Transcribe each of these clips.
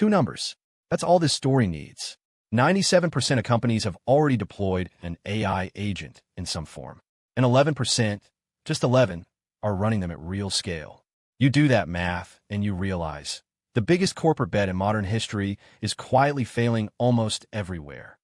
Two numbers. That's all this story needs. 97% of companies have already deployed an AI agent in some form. And 11%, just 11, are running them at real scale. You do that math, and you realize the biggest corporate bet in modern history is quietly failing almost everywhere.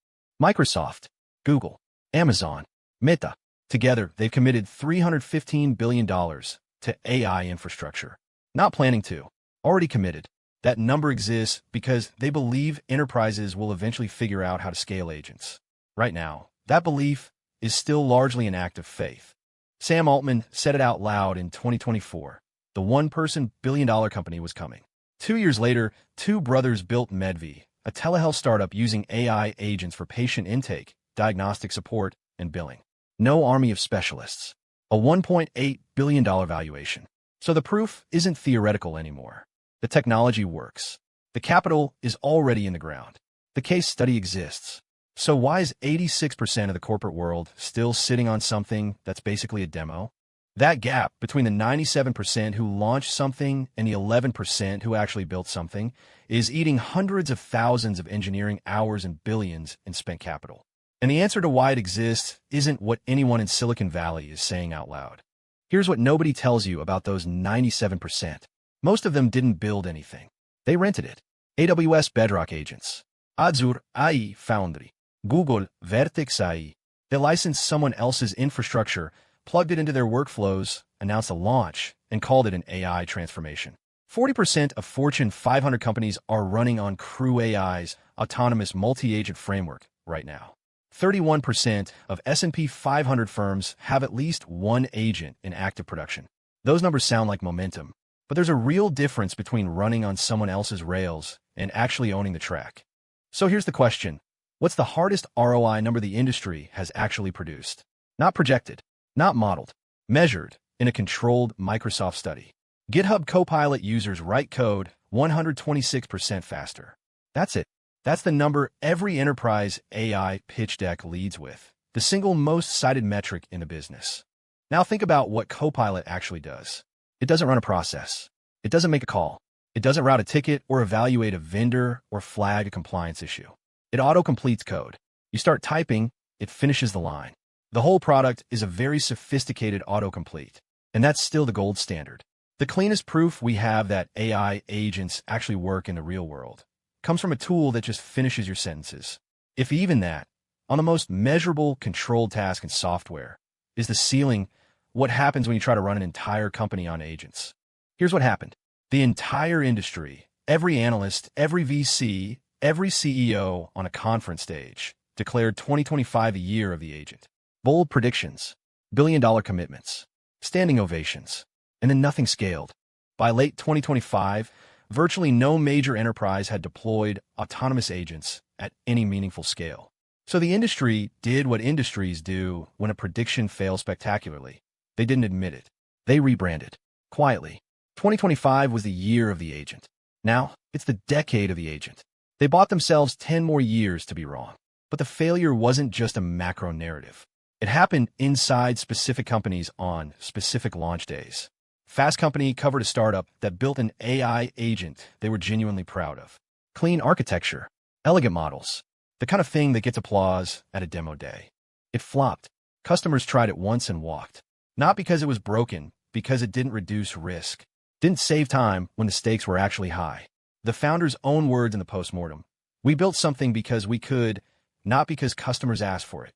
Microsoft, Google, Amazon, Meta. Together, they've committed $315 billion to AI infrastructure. Not planning to. Already committed. That number exists because they believe enterprises will eventually figure out how to scale agents. Right now, that belief is still largely an act of faith. Sam Altman said it out loud in 2024. The one-person billion-dollar company was coming. 2 years later, two brothers built Medvi, a telehealth startup using AI agents for patient intake, diagnostic support, and billing. No army of specialists. A $1.8 billion valuation. So the proof isn't theoretical anymore. The technology works. The capital is already in the ground. The case study exists. So why is 86% of the corporate world still sitting on something that's basically a demo? That gap between the 97% who launched something and the 11% who actually built something is eating hundreds of thousands of engineering hours and billions in spent capital. And the answer to why it exists isn't what anyone in Silicon Valley is saying out loud. Here's what nobody tells you about those 97%. Most of them didn't build anything. They rented it. AWS Bedrock agents, Azure AI Foundry, Google Vertex AI. They licensed someone else's infrastructure, plugged it into their workflows, announced a launch, and called it an AI transformation. 40% of Fortune 500 companies are running on Crew AI's autonomous multi-agent framework right now. 31% of S&P 500 firms have at least one agent in active production. Those numbers sound like momentum, but there's a real difference between running on someone else's rails and actually owning the track. So here's the question. What's the hardest ROI number the industry has actually produced? Not projected, not modeled, measured in a controlled Microsoft study. GitHub Copilot users write code 126% faster. That's it. That's the number every enterprise AI pitch deck leads with, the single most cited metric in the business. Now think about what Copilot actually does. It doesn't run a process. It doesn't make a call. It doesn't route a ticket or evaluate a vendor or flag a compliance issue. It auto-completes code. You start typing, it finishes the line. The whole product is a very sophisticated autocomplete, and that's still the gold standard. The cleanest proof we have that AI agents actually work in the real world comes from a tool that just finishes your sentences. If even that, on the most measurable controlled task in software, is the ceiling, what happens when you try to run an entire company on agents? Here's what happened. The entire industry, every analyst, every VC, every CEO on a conference stage declared 2025 a year of the agent. Bold predictions, billion-dollar commitments, standing ovations, and then nothing scaled. By late 2025, virtually no major enterprise had deployed autonomous agents at any meaningful scale. So the industry did what industries do when a prediction fails spectacularly. They didn't admit it. They rebranded. Quietly. 2025 was the year of the agent. Now, it's the decade of the agent. They bought themselves 10 more years to be wrong. But the failure wasn't just a macro narrative. It happened inside specific companies on specific launch days. Fast Company covered a startup that built an AI agent they were genuinely proud of. Clean architecture, elegant models, the kind of thing that gets applause at a demo day. It flopped. Customers tried it once and walked. Not because it was broken, because it didn't reduce risk. Didn't save time when the stakes were actually high. The founder's own words in the postmortem. We built something because we could, not because customers asked for it.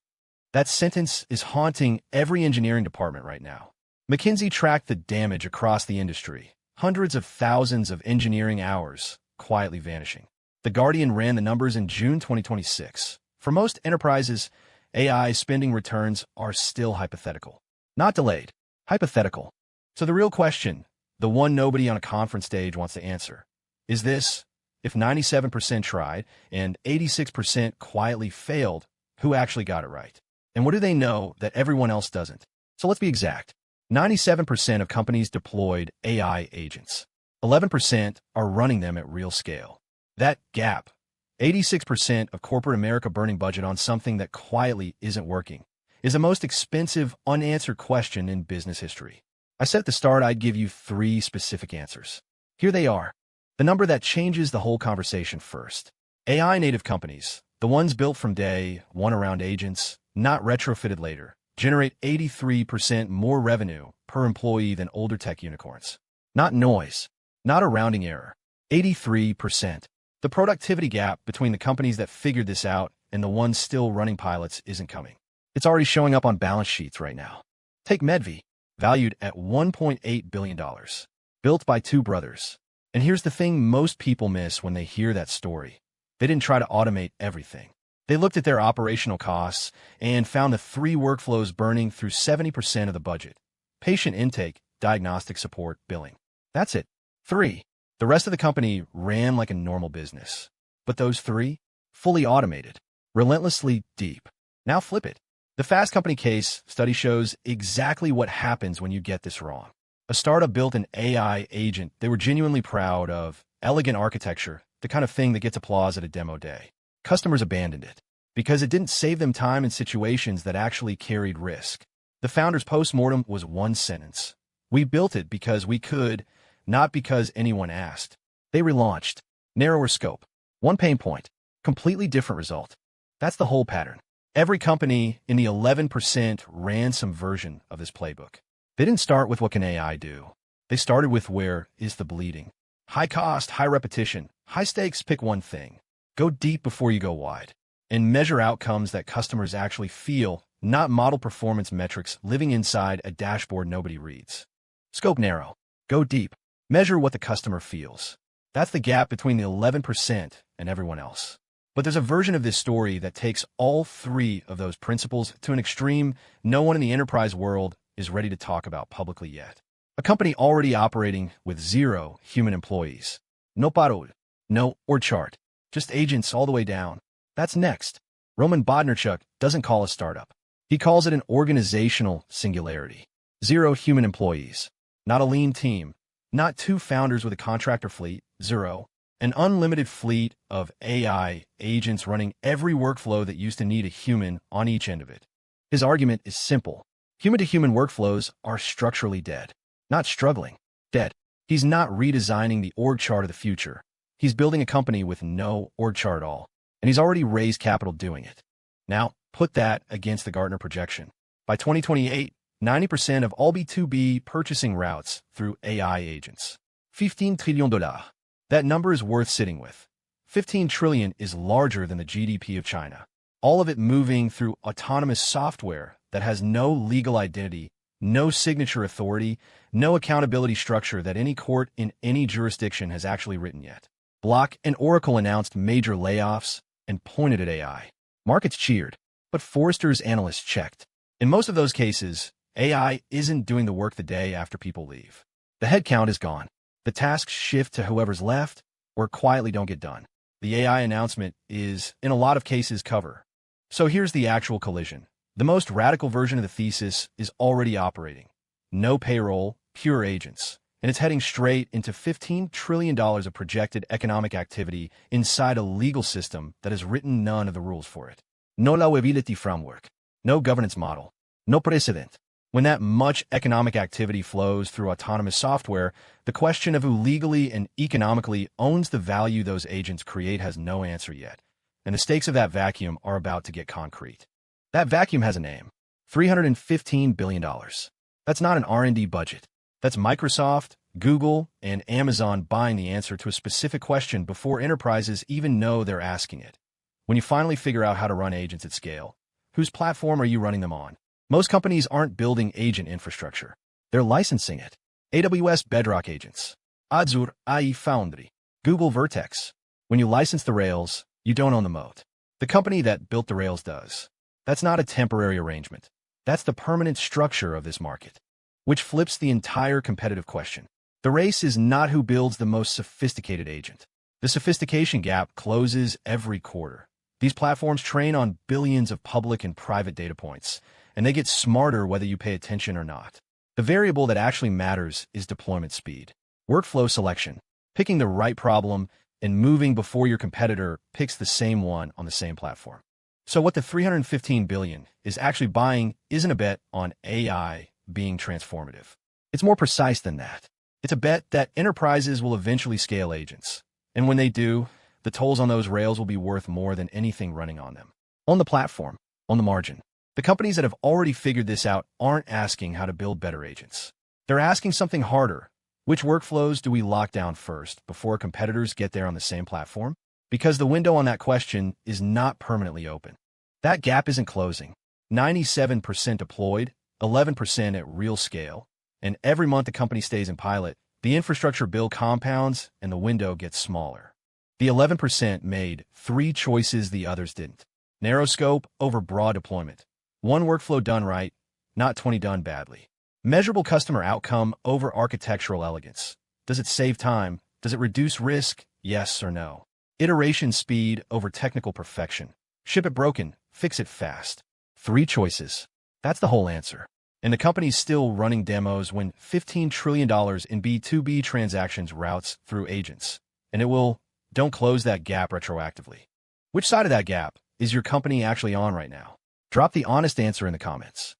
That sentence is haunting every engineering department right now. McKinsey tracked the damage across the industry. Hundreds of thousands of engineering hours quietly vanishing. The Guardian ran the numbers in June 2026. For most enterprises, AI spending returns are still hypothetical. Not delayed. Hypothetical. So the real question, the one nobody on a conference stage wants to answer, is this: if 97% tried and 86% quietly failed, who actually got it right? And what do they know that everyone else doesn't? So let's be exact. 97% of companies deployed AI agents. 11% are running them at real scale. That gap, 86% of corporate America burning budget on something that quietly isn't working, is the most expensive unanswered question in business history. I said at the start I'd give you 3 specific answers. Here they are. The number that changes the whole conversation first. AI native companies, the ones built from day one around agents, not retrofitted later, generate 83% more revenue per employee than older tech unicorns. Not noise, not a rounding error. 83%. The productivity gap between the companies that figured this out and the ones still running pilots isn't coming. It's already showing up on balance sheets right now. Take Medvi, valued at $1.8 billion, built by two brothers. And here's the thing most people miss when they hear that story. They didn't try to automate everything. They looked at their operational costs and found the three workflows burning through 70% of the budget: patient intake, diagnostic support, billing. That's it. 3. The rest of the company ran like a normal business. But those 3? Fully automated. Relentlessly deep. Now flip it. The Fast Company case study shows exactly what happens when you get this wrong. A startup built an AI agent they were genuinely proud of, elegant architecture, the kind of thing that gets applause at a demo day. Customers abandoned it because it didn't save them time in situations that actually carried risk. The founder's post-mortem was one sentence: "We built it because we could, not because anyone asked." They relaunched. Narrower scope. One pain point. Completely different result. That's the whole pattern. Every company in the 11% ran some version of this playbook. They didn't start with what can AI do. They started with where is the bleeding. High cost, high repetition, high stakes, pick one thing. Go deep before you go wide. And measure outcomes that customers actually feel, not model performance metrics living inside a dashboard nobody reads. Scope narrow. Go deep. Measure what the customer feels. That's the gap between the 11% and everyone else. But there's a version of this story that takes all 3 of those principles to an extreme no one in the enterprise world is ready to talk about publicly yet. A company already operating with 0 human employees. No parole, no org chart, just agents all the way down. That's next. Roman Bodnarchuk doesn't call a startup. He calls it an organizational singularity. 0 human employees. Not a lean team. Not 2 founders with a contractor fleet. 0. An unlimited fleet of AI agents running every workflow that used to need a human on each end of it. His argument is simple. Human-to-human workflows are structurally dead. Not struggling. Dead. He's not redesigning the org chart of the future. He's building a company with no org chart at all. And he's already raised capital doing it. Now, put that against the Gartner projection. By 2028, 90% of all B2B purchasing routes through AI agents. $15 trillion. That number is worth sitting with. 15 trillion is larger than the GDP of China. All of it moving through autonomous software that has no legal identity, no signature authority, no accountability structure that any court in any jurisdiction has actually written yet. Block and Oracle announced major layoffs and pointed at AI. Markets cheered, but Forrester's analysts checked. In most of those cases, AI isn't doing the work the day after people leave. The headcount is gone. The tasks shift to whoever's left or quietly don't get done. The AI announcement is, in a lot of cases, cover. So here's the actual collision. The most radical version of the thesis is already operating. No payroll, pure agents. And it's heading straight into $15 trillion of projected economic activity inside a legal system that has written none of the rules for it. No liability framework. No governance model. No precedent. When that much economic activity flows through autonomous software, the question of who legally and economically owns the value those agents create has no answer yet. And the stakes of that vacuum are about to get concrete. That vacuum has a name. $315 billion. That's not an R&D budget. That's Microsoft, Google, and Amazon buying the answer to a specific question before enterprises even know they're asking it. When you finally figure out how to run agents at scale, whose platform are you running them on? Most companies aren't building agent infrastructure. They're licensing it. AWS Bedrock agents. Azure AI Foundry. Google Vertex. When you license the Rails, you don't own the moat. The company that built the Rails does. That's not a temporary arrangement. That's the permanent structure of this market, which flips the entire competitive question. The race is not who builds the most sophisticated agent. The sophistication gap closes every quarter. These platforms train on billions of public and private data points, and they get smarter whether you pay attention or not. The variable that actually matters is deployment speed. Workflow selection, picking the right problem and moving before your competitor picks the same one on the same platform. So what the $315 billion is actually buying isn't a bet on AI being transformative. It's more precise than that. It's a bet that enterprises will eventually scale agents. And when they do, the tolls on those rails will be worth more than anything running on them. On the platform, on the margin, the companies that have already figured this out aren't asking how to build better agents. They're asking something harder. Which workflows do we lock down first before competitors get there on the same platform? Because the window on that question is not permanently open. That gap isn't closing. 97% deployed, 11% at real scale, and every month the company stays in pilot, the infrastructure bill compounds and the window gets smaller. The 11% made 3 choices the others didn't. Narrow scope over broad deployment. One workflow done right, not 20 done badly. Measurable customer outcome over architectural elegance. Does it save time? Does it reduce risk? Yes or no. Iteration speed over technical perfection. Ship it broken, fix it fast. 3 choices. That's the whole answer. And the company's still running demos when $15 trillion in B2B transactions routes through agents. And it will, don't close that gap retroactively. Which side of that gap is your company actually on right now? Drop the honest answer in the comments.